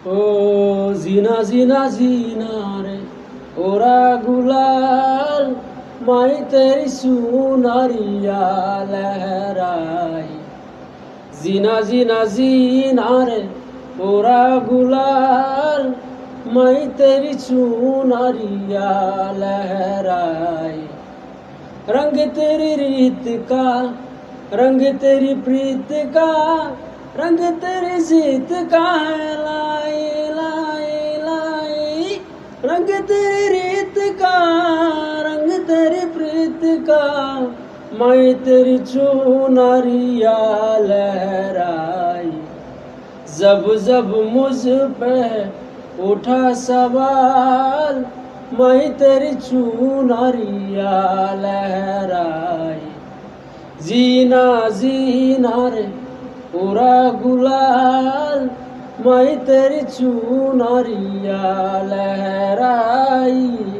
ও জিনা জিনা জিনা রে ওরা গুলাল মাই তেরি সুনারিয়া লহরাই জিনা জিনা জিনা রে ওরা गुलाल मैं तेरी चुनरिया लहराई रंग तेरी रीत का रंग तेरी प्रीत का रंग तेरी जीत का है लाई लाई लाई रंग तेरी रीत का रंग तेरी प्रीत का मैं तेरी चुनरिया लहराई जब जब मुझ पे उठा सवाल मैं तेरी चुनरिया लहराई जीना जीना रे पूरा गुलाल मैं तेरी चुनरिया लहराई।